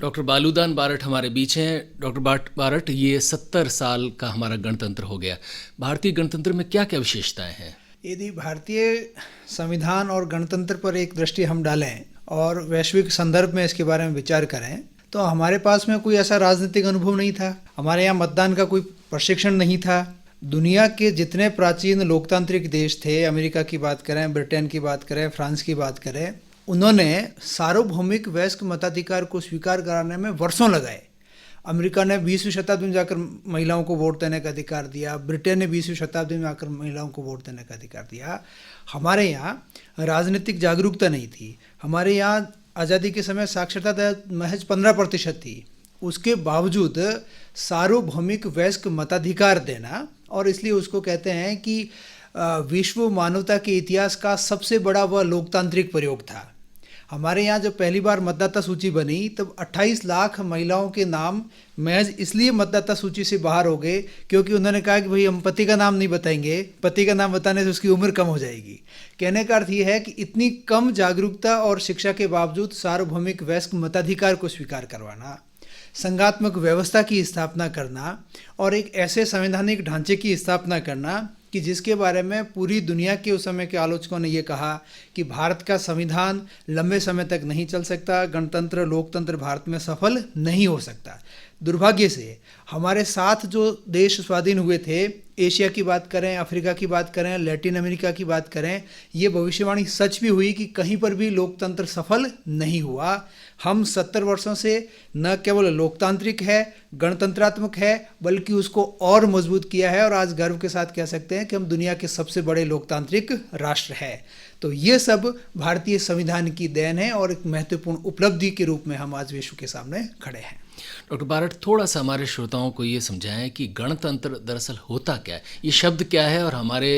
Doctor बालूदान बारट हमारे बीच हैं। Doctor बारट, ये 70 साल का हमारा गणतंत्र हो गया। भारतीय गणतंत्र में क्या क्या विशेषताएं हैं? यदि भारतीय संविधान और गणतंत्र पर एक दृष्टि हम डालें और वैश्विक संदर्भ में इसके बारे में विचार करें तो हमारे पास में कोई ऐसा राजनीतिक अनुभव नहीं था। हमारे यहाँ मतदान का कोई प्रशिक्षण नहीं था। दुनिया के जितने प्राचीन लोकतांत्रिक देश थे, अमेरिका की बात करें, ब्रिटेन की बात करें, फ्रांस की बात करें, उन्होंने सार्वभौमिक वयस्क मताधिकार को स्वीकार कराने में वर्षों लगाए। अमेरिका ने 20वीं शताब्दी में जाकर महिलाओं को वोट देने का अधिकार दिया। ब्रिटेन ने 20वीं शताब्दी में आकर महिलाओं को वोट देने का अधिकार दिया। हमारे यहाँ राजनीतिक जागरूकता नहीं थी। हमारे यहाँ आज़ादी के समय साक्षरता दर महज 15% थी। उसके बावजूद सार्वभौमिक वयस्क मताधिकार देना, और इसलिए उसको कहते हैं कि विश्व मानवता के इतिहास का सबसे बड़ा वह लोकतांत्रिक प्रयोग था। हमारे यहाँ जब पहली बार मतदाता सूची बनी तब 28 लाख महिलाओं के नाम महज इसलिए मतदाता सूची से बाहर हो गए क्योंकि उन्होंने कहा कि भाई हम पति का नाम नहीं बताएंगे, पति का नाम बताने से उसकी उम्र कम हो जाएगी। कहने का अर्थ ये है कि इतनी कम जागरूकता और शिक्षा के बावजूद सार्वभौमिक वयस्क मताधिकार को स्वीकार करवाना, संघात्मक व्यवस्था की स्थापना करना और एक ऐसे संवैधानिक ढांचे की स्थापना करना कि जिसके बारे में पूरी दुनिया के उस समय के आलोचकों ने ये कहा कि भारत का संविधान लंबे समय तक नहीं चल सकता, गणतंत्र लोकतंत्र भारत में सफल नहीं हो सकता। दुर्भाग्य से हमारे साथ जो देश स्वाधीन हुए थे, एशिया की बात करें, अफ्रीका की बात करें, लैटिन अमेरिका की बात करें, ये भविष्यवाणी सच भी हुई कि कहीं पर भी लोकतंत्र सफल नहीं हुआ। हम 70 वर्षों से न केवल लोकतांत्रिक है, गणतंत्रात्मक है, बल्कि उसको और मजबूत किया है और आज गर्व के साथ कह सकते हैं कि हम दुनिया के सबसे बड़े लोकतांत्रिक राष्ट्र है। तो ये सब भारतीय संविधान की देन है और एक महत्वपूर्ण उपलब्धि के रूप में हम आज विश्व के सामने खड़े हैं। डॉक्टर बारट, थोड़ा सा हमारे श्रोताओं को ये समझाएं कि गणतंत्र दरअसल होता क्या है, ये शब्द क्या है और हमारे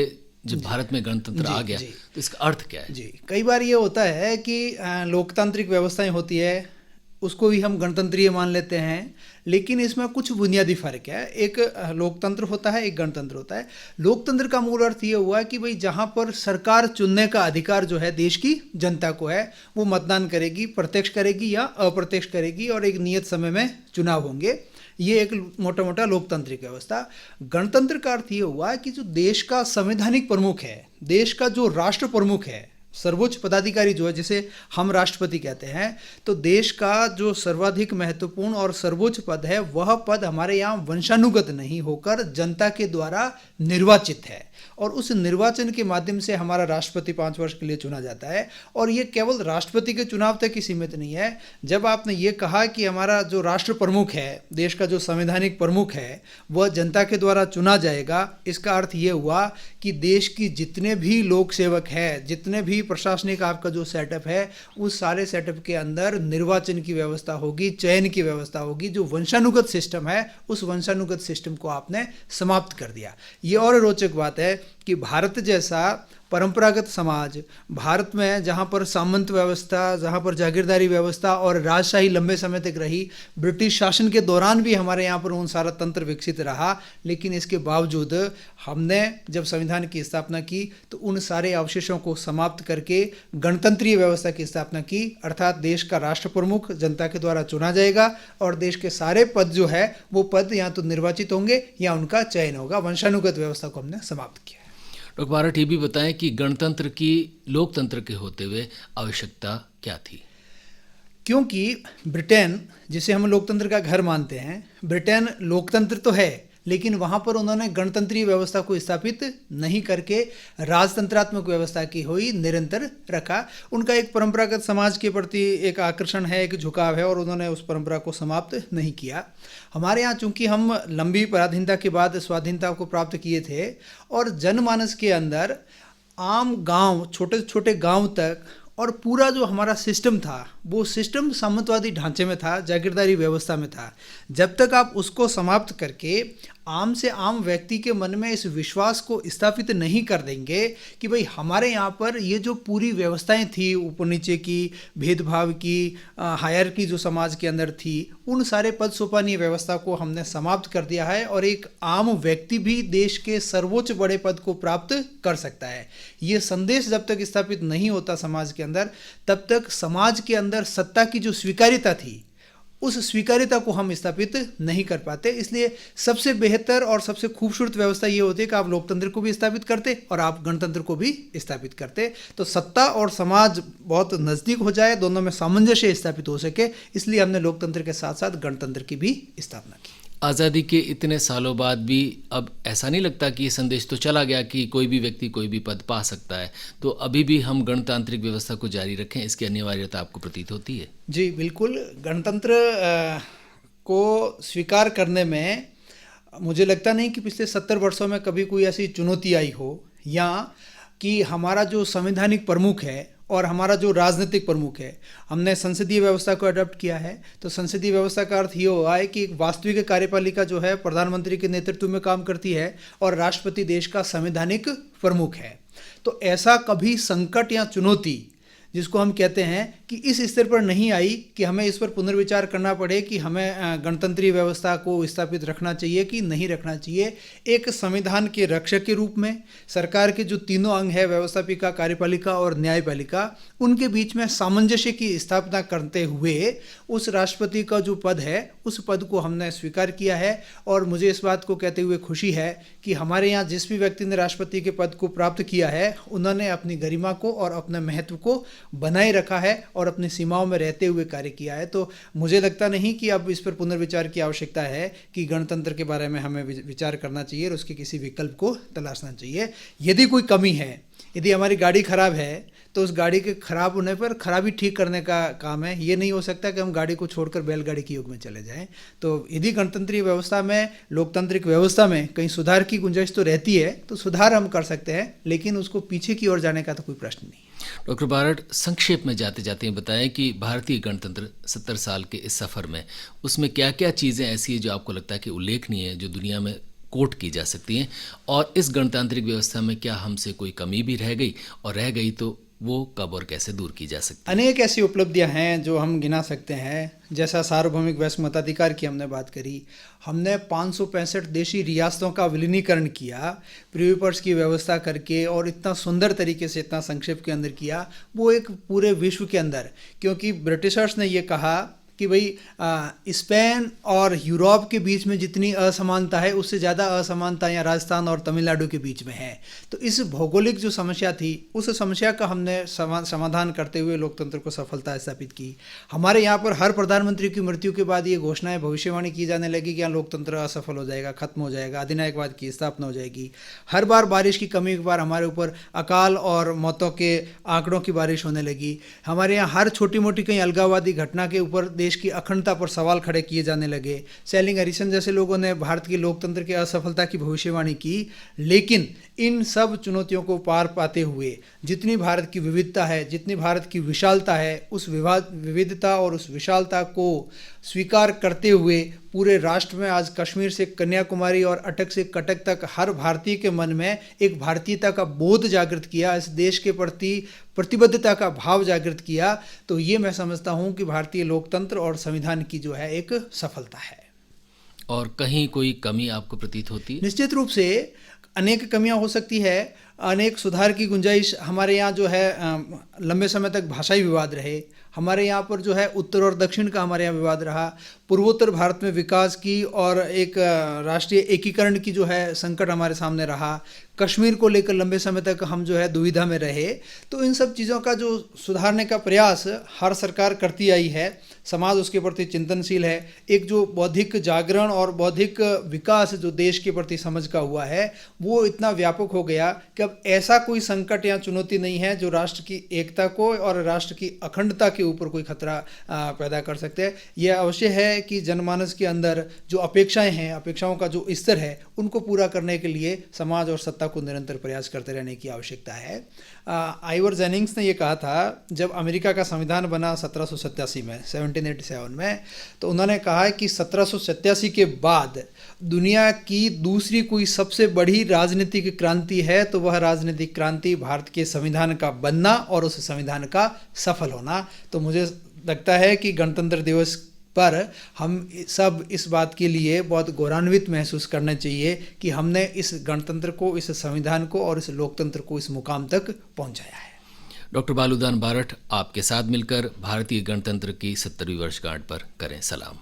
जब भारत में गणतंत्र आ गया तो इसका अर्थ क्या है? जी, कई बार ये होता है कि लोकतांत्रिक व्यवस्थाएं होती है, उसको भी हम गणतंत्रीय मान लेते हैं, लेकिन इसमें कुछ बुनियादी फर्क है। एक लोकतंत्र होता है, एक गणतंत्र होता है। लोकतंत्र का मूल अर्थ ये हुआ कि भाई जहाँ पर सरकार चुनने का अधिकार जो है देश की जनता को है, वो मतदान करेगी, प्रत्यक्ष करेगी या अप्रत्यक्ष करेगी और एक नियत समय में चुनाव होंगे। ये एक मोटा मोटा लोकतांत्रिक व्यवस्था। गणतंत्र का अर्थ ये हुआ कि जो देश का संवैधानिक प्रमुख है, देश का जो राष्ट्र प्रमुख है, सर्वोच्च पदाधिकारी जो है, जिसे हम राष्ट्रपति कहते हैं, तो देश का जो सर्वाधिक महत्वपूर्ण और सर्वोच्च पद है वह पद हमारे यहाँ वंशानुगत नहीं होकर जनता के द्वारा निर्वाचित है और उस निर्वाचन के माध्यम से हमारा राष्ट्रपति 5 वर्ष के लिए चुना जाता है। और ये केवल राष्ट्रपति के चुनाव तक ही सीमित नहीं है। जब आपने ये कहा कि हमारा जो राष्ट्र प्रमुख है, देश का जो संवैधानिक प्रमुख है, वह जनता के द्वारा चुना जाएगा, इसका अर्थ ये हुआ कि देश की जितने भी लोक सेवक हैं, जितने भी प्रशासनिक आपका जो सेटअप है, उस सारे सेटअप के अंदर निर्वाचन की व्यवस्था होगी, चयन की व्यवस्था होगी। जो वंशानुगत सिस्टम है, उस वंशानुगत सिस्टम को आपने समाप्त कर दिया। ये और रोचक बात है कि भारत जैसा परंपरागत समाज, भारत में जहाँ पर सामंत व्यवस्था, जहाँ पर जागीरदारी व्यवस्था और राजशाही लंबे समय तक रही, ब्रिटिश शासन के दौरान भी हमारे यहाँ पर उन सारा तंत्र विकसित रहा, लेकिन इसके बावजूद हमने जब संविधान की स्थापना की तो उन सारे अवशेषों को समाप्त करके गणतंत्रीय व्यवस्था की स्थापना की। अर्थात देश का राष्ट्र प्रमुख जनता के द्वारा चुना जाएगा और देश के सारे पद जो है वो पद या तो निर्वाचित होंगे या उनका चयन होगा। वंशानुगत व्यवस्था को हमने समाप्त किया। डॉक्टर बारट, ये भी बताएं कि गणतंत्र की लोकतंत्र के होते हुए आवश्यकता क्या थी? क्योंकि ब्रिटेन, जिसे हम लोकतंत्र का घर मानते हैं, ब्रिटेन लोकतंत्र तो है लेकिन वहाँ पर उन्होंने गणतंत्रीय व्यवस्था को स्थापित नहीं करके राजतंत्रात्मक व्यवस्था की हुई निरंतर रखा। उनका एक परंपरागत समाज के प्रति एक आकर्षण है, एक झुकाव है और उन्होंने उस परंपरा को समाप्त नहीं किया। हमारे यहाँ चूंकि हम लंबी पराधीनता के बाद स्वाधीनता को प्राप्त किए थे और जनमानस के अंदर आम गांव, छोटे छोटे गांव तक और पूरा जो हमारा सिस्टम था वो सिस्टम सामंतवादी ढांचे में था, जागीरदारी व्यवस्था में था। जब तक आप उसको समाप्त करके आम से आम व्यक्ति के मन में इस विश्वास को स्थापित नहीं कर देंगे कि भाई हमारे यहाँ पर ये जो पूरी व्यवस्थाएं थी ऊपर नीचे की, भेदभाव की, हायरार्की जो समाज के अंदर थी, उन सारे पद सोपानीय व्यवस्था को हमने समाप्त कर दिया है और एक आम व्यक्ति भी देश के सर्वोच्च बड़े पद को प्राप्त कर सकता है। ये संदेश जब तक स्थापित नहीं होता समाज के अंदर, तब तक समाज के अंदर सत्ता की जो स्वीकार्यता थी उस स्वीकार्यता को हम स्थापित नहीं कर पाते। इसलिए सबसे बेहतर और सबसे खूबसूरत व्यवस्था ये होती है कि आप लोकतंत्र को भी स्थापित करते और आप गणतंत्र को भी स्थापित करते, तो सत्ता और समाज बहुत नज़दीक हो जाए, दोनों में सामंजस्य स्थापित हो सके। इसलिए हमने लोकतंत्र के साथ साथ गणतंत्र की भी स्थापना की। आज़ादी के इतने सालों बाद भी अब ऐसा नहीं लगता कि ये संदेश तो चला गया कि कोई भी व्यक्ति कोई भी पद पा सकता है, तो अभी भी हम गणतांत्रिक व्यवस्था को जारी रखें, इसकी अनिवार्यता आपको प्रतीत होती है? जी बिल्कुल, गणतंत्र को स्वीकार करने में मुझे लगता नहीं कि पिछले 70 वर्षों में कभी कोई ऐसी चुनौती आई हो, या कि हमारा जो संवैधानिक प्रमुख है और हमारा जो राजनीतिक प्रमुख है, हमने संसदीय व्यवस्था को अडॉप्ट किया है। तो संसदीय व्यवस्था का अर्थ ये हुआ है कि एक वास्तविक कार्यपालिका जो है प्रधानमंत्री के नेतृत्व में काम करती है और राष्ट्रपति देश का संवैधानिक प्रमुख है। तो ऐसा कभी संकट या चुनौती जिसको हम कहते हैं कि इस स्तर पर नहीं आई कि हमें इस पर पुनर्विचार करना पड़े कि हमें गणतंत्रीय व्यवस्था को स्थापित रखना चाहिए कि नहीं रखना चाहिए। एक संविधान के रक्षक के रूप में सरकार के जो तीनों अंग है, व्यवस्थापिका, कार्यपालिका और न्यायपालिका, उनके बीच में सामंजस्य की स्थापना करते हुए उस राष्ट्रपति का जो पद है उस पद को हमने स्वीकार किया है। और मुझे इस बात को कहते हुए खुशी है कि हमारे यहाँ जिस भी व्यक्ति ने राष्ट्रपति के पद को प्राप्त किया है उन्होंने अपनी गरिमा को और अपने महत्व को बनाए रखा है और अपनी सीमाओं में रहते हुए कार्य किया है। तो मुझे लगता नहीं कि अब इस पर पुनर्विचार की आवश्यकता है कि गणतंत्र के बारे में हमें विचार करना चाहिए और उसके किसी विकल्प को तलाशना चाहिए। यदि कोई कमी है, यदि हमारी गाड़ी खराब है तो उस गाड़ी के खराब होने पर खराबी ठीक करने का काम है। ये नहीं हो सकता कि हम गाड़ी को छोड़कर बैलगाड़ी के युग में चले जाएं। तो यदि गणतंत्रीय व्यवस्था में, लोकतांत्रिक व्यवस्था में कहीं सुधार की गुंजाइश तो रहती है तो सुधार हम कर सकते हैं, लेकिन उसको पीछे की ओर जाने का तो कोई प्रश्न नहीं। डॉक्टर बारड, संक्षेप में जाते जाते बताएं कि भारतीय गणतंत्र 70 साल के इस सफ़र में उसमें क्या क्या चीज़ें ऐसी हैं जो आपको लगता है कि उल्लेखनीय है, जो दुनिया में कोट की जा सकती हैं, और इस गणतांत्रिक व्यवस्था में क्या हमसे कोई कमी भी रह गई, और रह गई तो वो कब और कैसे दूर की जा सकती है? अनेक ऐसी उपलब्धियां हैं जो हम गिना सकते हैं। जैसा सार्वभौमिक वैश्विक मताधिकार की हमने बात करी, हमने 565 देशी रियासतों का विलीनीकरण किया प्रीविपर्स की व्यवस्था करके, और इतना सुंदर तरीके से, इतना संक्षेप के अंदर किया, वो एक पूरे विश्व के अंदर। क्योंकि ब्रिटिशर्स ने ये कहा कि भाई स्पेन और यूरोप के बीच में जितनी असमानता है उससे ज़्यादा असमानता या राजस्थान और तमिलनाडु के बीच में है। तो इस भौगोलिक जो समस्या थी उस समस्या का हमने समाधान करते हुए लोकतंत्र को सफलता स्थापित की। हमारे यहाँ पर हर प्रधानमंत्री की मृत्यु के बाद ये घोषणाएं, भविष्यवाणी की जाने लगी कि यहाँ लोकतंत्र असफल हो जाएगा, खत्म हो जाएगा, अधिनायकवाद की स्थापना हो जाएगी। हर बार बारिश की कमी के बार हमारे ऊपर अकाल और मौतों के आंकड़ों की बारिश होने लगी। हमारे यहाँ हर छोटी मोटी कहीं अलगाववादी घटना के ऊपर देश की अखंडता पर सवाल खड़े किए जाने लगे। सेलिंग हरिसन जैसे लोगों ने भारत के लोकतंत्र की असफलता की भविष्यवाणी की। लेकिन इन सब चुनौतियों को पार पाते हुए जितनी भारत की विविधता है, जितनी भारत की विशालता है, उस विविधता और उस विशालता को स्वीकार करते हुए पूरे राष्ट्र में आज कश्मीर से कन्याकुमारी और अटक से कटक तक हर भारतीय के मन में एक भारतीयता का बोध जागृत किया, इस देश के प्रति प्रतिबद्धता का भाव जागृत किया। तो ये मैं समझता हूँ कि भारतीय लोकतंत्र और संविधान की जो है एक सफलता है। और कहीं कोई कमी आपको प्रतीत होती है? निश्चित रूप से अनेक कमियां हो सकती है, अनेक सुधार की गुंजाइश। हमारे यहाँ जो है लंबे समय तक भाषाई विवाद रहे। हमारे यहाँ पर जो है उत्तर और दक्षिण का हमारे यहाँ विवाद रहा। पूर्वोत्तर भारत में विकास की और एक राष्ट्रीय एकीकरण की जो है संकट हमारे सामने रहा। कश्मीर को लेकर लंबे समय तक हम जो है दुविधा में रहे। तो इन सब चीज़ों का जो सुधारने का प्रयास हर सरकार करती आई है, समाज उसके प्रति चिंतनशील है। एक जो बौद्धिक जागरण और बौद्धिक विकास जो देश के प्रति समझ का हुआ है वो इतना व्यापक हो गया कि अब ऐसा कोई संकट या चुनौती नहीं है जो राष्ट्र की एकता को और राष्ट्र की अखंडता के ऊपर कोई खतरा पैदा कर सकते हैं। यह अवश्य है कि जनमानस के अंदर जो अपेक्षाएं हैं, अपेक्षाओं का जो स्तर है, उनको पूरा करने के लिए समाज और सत्ता को निरंतर प्रयास करते रहने की आवश्यकता है। आइवर जेनिंग्स ने यह कहा था जब अमेरिका का संविधान बना 1787 में, 1787 में, तो उन्होंने कहा कि 1787 के बाद दुनिया की दूसरी कोई सबसे बड़ी राजनीतिक क्रांति है तो वह राजनीतिक क्रांति भारत के संविधान का बनना और उस संविधान का सफल होना। तो मुझे लगता है कि गणतंत्र दिवस पर हम सब इस बात के लिए बहुत गौरवान्वित महसूस करना चाहिए कि हमने इस गणतंत्र को, इस संविधान को और इस लोकतंत्र को इस मुकाम तक पहुंचाया है। डॉक्टर बालूदान बारठ, आपके साथ मिलकर भारतीय गणतंत्र की 70वीं वर्षगांठ पर करें सलाम।